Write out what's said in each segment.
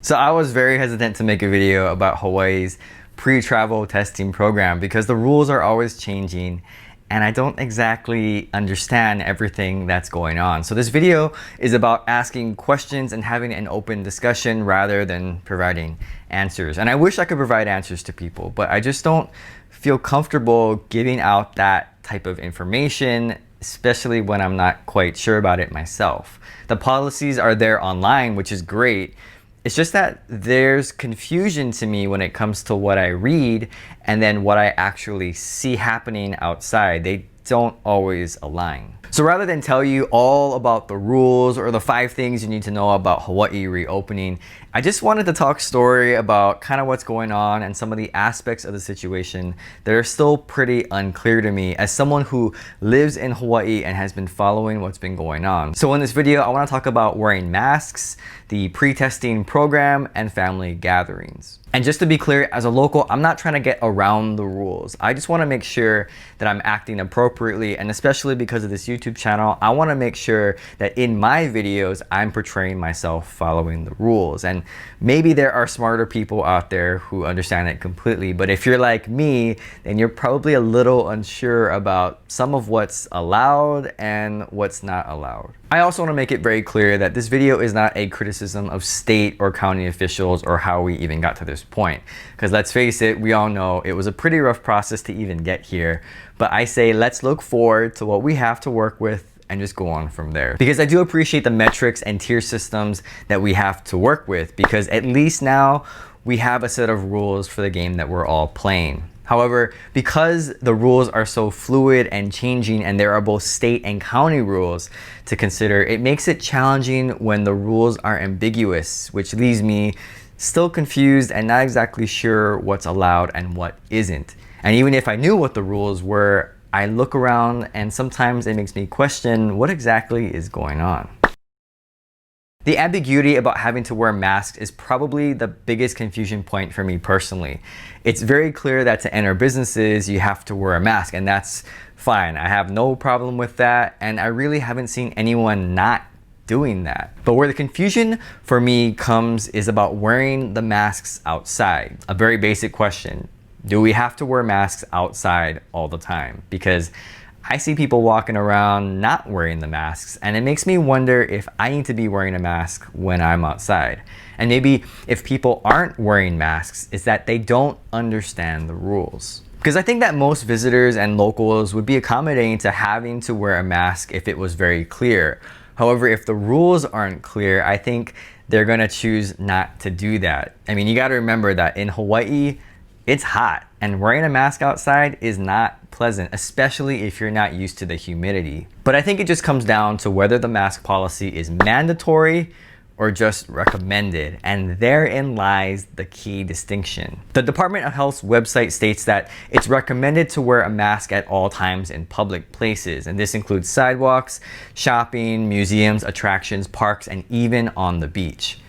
So I was very hesitant to make a video about Hawaii's pre-travel testing program because the rules are always changing and I don't exactly understand everything that's going on. So this video is about asking questions and having an open discussion rather than providing answers. And I wish I could provide answers to people, but I just don't feel comfortable giving out that type of information, especially when I'm not quite sure about it myself. The policies are there online, which is great. It's just that there's confusion to me when it comes to what I read and then what I actually see happening outside. They don't always align. So rather than tell you all about the rules or the 5 things you need to know about Hawaii reopening, I just wanted to talk story about kind of what's going on and some of the aspects of the situation that are still pretty unclear to me as someone who lives in Hawaii and has been following what's been going on. So in this video, I want to talk about wearing masks, the pre-testing program, and family gatherings. And just to be clear, as a local, I'm not trying to get around the rules. I just want to make sure that I'm acting appropriately, and especially because of this YouTube channel, I want to make sure that in my videos, I'm portraying myself following the rules. And maybe there are smarter people out there who understand it completely, but if you're like me, then you're probably a little unsure about some of what's allowed and what's not allowed. I also want to make it very clear that this video is not a criticism of state or county officials or how we even got to this point. Because let's face it, we all know it was a pretty rough process to even get here. But I say let's look forward to what we have to work with and just go on from there. Because I do appreciate the metrics and tier systems that we have to work with, because at least now we have a set of rules for the game that we're all playing. However, because the rules are so fluid and changing and there are both state and county rules to consider, it makes it challenging when the rules are ambiguous, which leaves me still confused and not exactly sure what's allowed and what isn't. And even if I knew what the rules were, I look around and sometimes it makes me question what exactly is going on. The ambiguity about having to wear masks is probably the biggest confusion point for me personally. It's very clear that to enter businesses, you have to wear a mask, and that's fine. I have no problem with that, and I really haven't seen anyone not doing that. But where the confusion for me comes is about wearing the masks outside. A very basic question. Do we have to wear masks outside all the time? Because I see people walking around not wearing the masks, and it makes me wonder if I need to be wearing a mask when I'm outside. And maybe if people aren't wearing masks, it's that they don't understand the rules. Because I think that most visitors and locals would be accommodating to having to wear a mask if it was very clear. However, if the rules aren't clear, I think they're gonna choose not to do that. I mean, you gotta remember that in Hawaii, it's hot, and wearing a mask outside is not pleasant, especially if you're not used to the humidity. But I think it just comes down to whether the mask policy is mandatory or just recommended, and therein lies the key distinction. The Department of Health's website states that it's recommended to wear a mask at all times in public places, and this includes sidewalks, shopping, museums, attractions, parks, and even on the beach.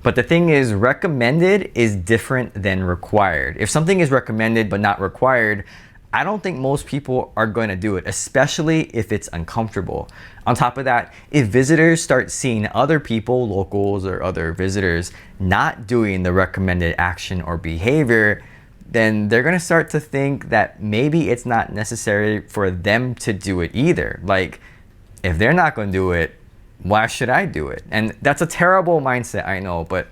But the thing is, recommended is different than required. If something is recommended but not required, I don't think most people are going to do it, especially if it's uncomfortable. On top of that, if visitors start seeing other people, locals or other visitors, not doing the recommended action or behavior, then they're going to start to think that maybe it's not necessary for them to do it either. Like, if they're not going to do it, why should I do it? And that's a terrible mindset, I know, but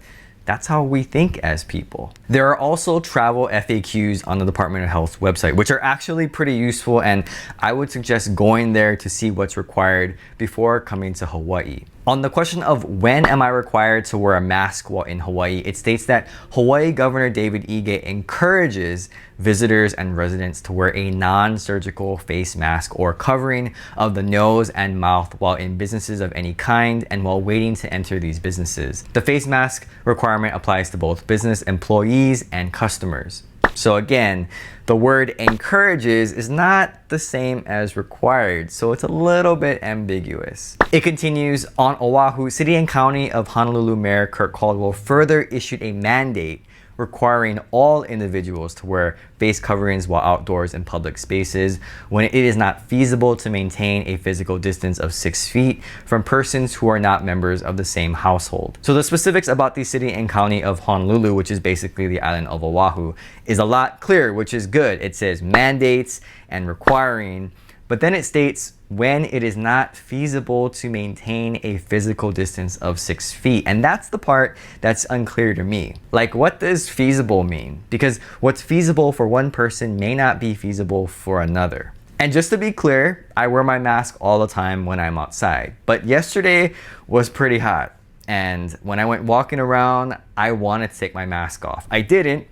that's how we think as people. There are also travel FAQs on the Department of Health's website, which are actually pretty useful, and I would suggest going there to see what's required before coming to Hawaii. On the question of when am I required to wear a mask while in Hawaii, it states that Hawaii Governor David Ige encourages visitors and residents to wear a non-surgical face mask or covering of the nose and mouth while in businesses of any kind and while waiting to enter these businesses. The face mask requirement applies to both business employees and customers. So again, the word encourages is not the same as required, so it's a little bit ambiguous. It continues, on Oahu, City and County of Honolulu Mayor Kirk Caldwell further issued a mandate requiring all individuals to wear face coverings while outdoors in public spaces when it is not feasible to maintain a physical distance of 6 feet from persons who are not members of the same household. So the specifics about the City and County of Honolulu, which is basically the island of Oahu, is a lot clearer, which is good. It says mandates and requiring, but then it states when it is not feasible to maintain a physical distance of 6 feet. And that's the part that's unclear to me. Like, what does feasible mean? Because what's feasible for one person may not be feasible for another. And just to be clear, I wear my mask all the time when I'm outside. But yesterday was pretty hot. And when I went walking around, I wanted to take my mask off. I didn't,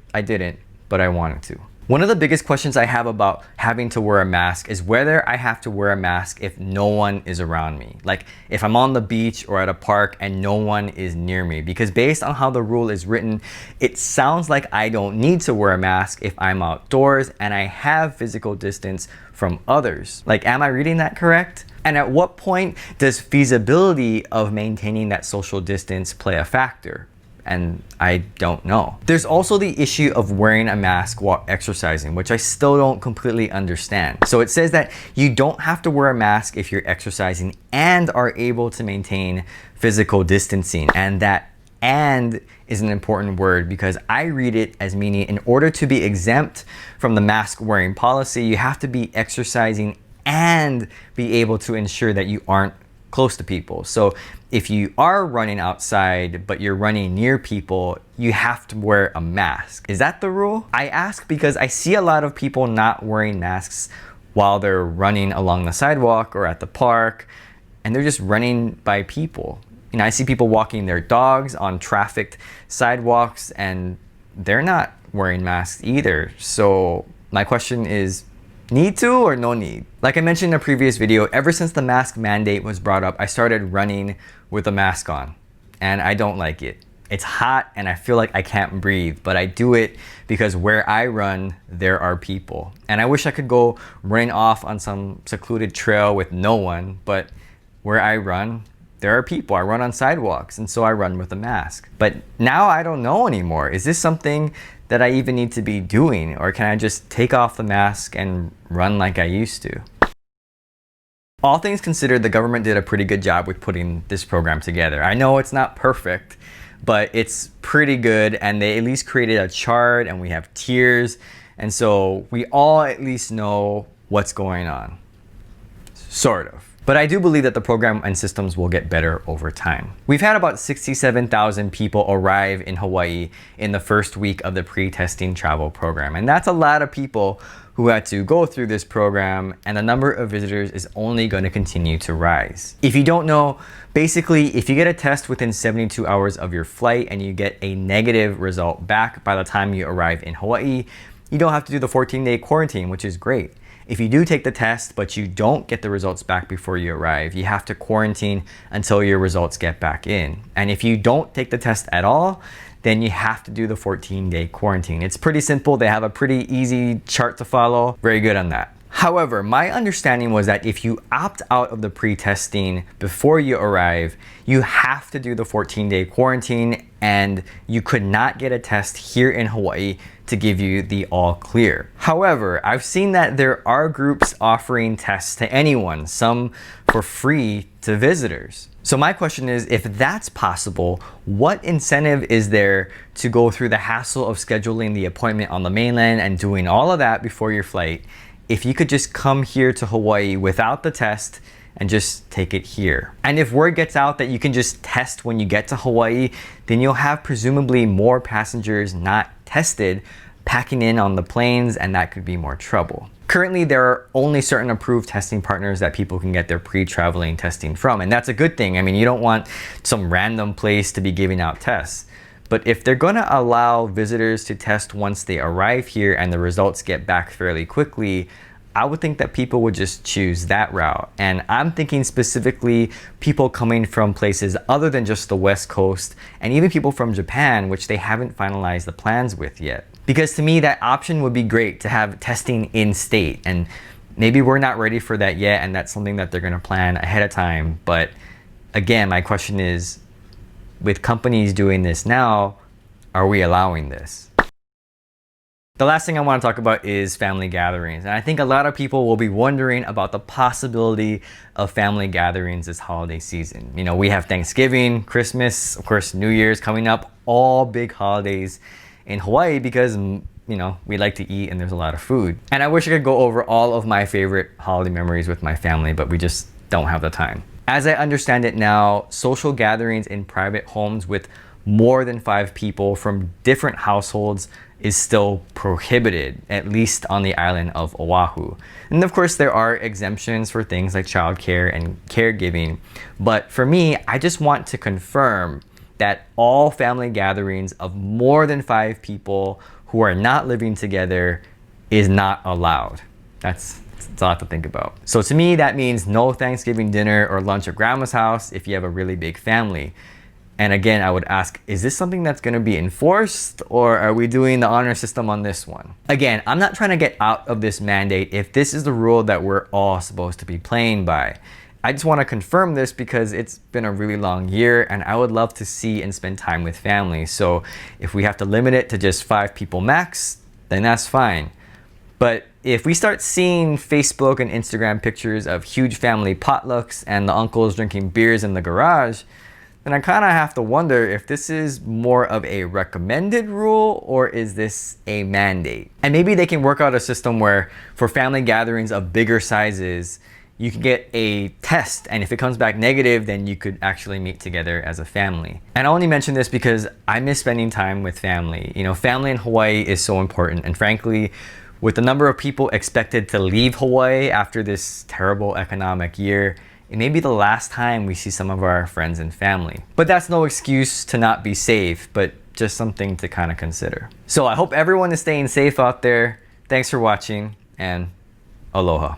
but I wanted to. One of the biggest questions I have about having to wear a mask is whether I have to wear a mask if no one is around me. Like if I'm on the beach or at a park and no one is near me. Because based on how the rule is written, it sounds like I don't need to wear a mask if I'm outdoors and I have physical distance from others. Like, am I reading that correct? And at what point does feasibility of maintaining that social distance play a factor? And I don't know. There's also the issue of wearing a mask while exercising, which I still don't completely understand. So it says that you don't have to wear a mask if you're exercising and are able to maintain physical distancing. And that "and" is an important word because I read it as meaning in order to be exempt from the mask wearing policy, you have to be exercising and be able to ensure that you aren't close to people. So if you are running outside, but you're running near people, you have to wear a mask. Is that the rule? I ask because I see a lot of people not wearing masks while they're running along the sidewalk or at the park, and they're just running by people. You know, I see people walking their dogs on trafficked sidewalks and they're not wearing masks either. So my question is, need to or no need? Like I mentioned in a previous video, ever since the mask mandate was brought up, I started running with a mask on and I don't like it. It's hot and I feel like I can't breathe, but I do it because where I run, there are people. And I wish I could go run off on some secluded trail with no one, but where I run, there are people. I run on sidewalks, and so I run with a mask. But now I don't know anymore. Is this something that I even need to be doing, or can I just take off the mask and run like I used to? All things considered, the government did a pretty good job with putting this program together. I know it's not perfect, but it's pretty good, and they at least created a chart and we have tiers, and so we all at least know what's going on. Sort of. But I do believe that the program and systems will get better over time. We've had about 67,000 people arrive in Hawaii in the first week of the pre-testing travel program. And that's a lot of people who had to go through this program, and the number of visitors is only going to continue to rise. If you don't know, basically, if you get a test within 72 hours of your flight and you get a negative result back by the time you arrive in Hawaii, you don't have to do the 14-day quarantine, which is great. If you do take the test, but you don't get the results back before you arrive, you have to quarantine until your results get back in. And if you don't take the test at all, then you have to do the 14-day quarantine. It's pretty simple. They have a pretty easy chart to follow. Very good on that. However, my understanding was that if you opt out of the pre-testing before you arrive, you have to do the 14-day quarantine, and you could not get a test here in Hawaii to give you the all clear. However, I've seen that there are groups offering tests to anyone, some for free to visitors. So my question is, if that's possible, what incentive is there to go through the hassle of scheduling the appointment on the mainland and doing all of that before your flight if you could just come here to Hawaii without the test and just take it here? And if word gets out that you can just test when you get to Hawaii, then you'll have presumably more passengers not tested packing in on the planes, and that could be more trouble. Currently, there are only certain approved testing partners that people can get their pre-traveling testing from, and that's a good thing. I mean, you don't want some random place to be giving out tests. But if they're going to allow visitors to test once they arrive here and the results get back fairly quickly, I would think that people would just choose that route. And I'm thinking specifically people coming from places other than just the West Coast, and even people from Japan, which they haven't finalized the plans with yet. Because to me, that option would be great to have testing in state, and Maybe we're not ready for that yet, and that's something that they're going to plan ahead of time. But again, my question is, with companies doing this now, are we allowing this? The last thing I want to talk about is family gatherings. And I think a lot of people will be wondering about the possibility of family gatherings this holiday season. You know, we have Thanksgiving, Christmas, of course, New Year's coming up, all big holidays in Hawaii because, you know, we like to eat and there's a lot of food. And I wish I could go over all of my favorite holiday memories with my family, but we just don't have the time. As I understand it now, social gatherings in private homes with more than 5 people from different households is still prohibited, at least on the island of Oahu. And of course, there are exemptions for things like childcare and caregiving. But for me, I just want to confirm that all family gatherings of more than 5 people who are not living together is not allowed. It's a lot to think about. So to me, that means no Thanksgiving dinner or lunch at grandma's house if you have a really big family. And again, I would ask, is this something that's going to be enforced, or are we doing the honor system on this one? Again, I'm not trying to get out of this mandate if this is the rule that we're all supposed to be playing by. I just want to confirm this because it's been a really long year and I would love to see and spend time with family. So if we have to limit it to just 5 people max, then that's fine. But if we start seeing Facebook and Instagram pictures of huge family potlucks and the uncles drinking beers in the garage, then I kind of have to wonder if this is more of a recommended rule or is this a mandate? And maybe they can work out a system where for family gatherings of bigger sizes, you can get a test, and if it comes back negative, then you could actually meet together as a family. And I only mention this because I miss spending time with family. You know, family in Hawaii is so important, and frankly, with the number of people expected to leave Hawaii after this terrible economic year, it may be the last time we see some of our friends and family. But that's no excuse to not be safe, but just something to kind of consider. So I hope everyone is staying safe out there. Thanks for watching, and aloha.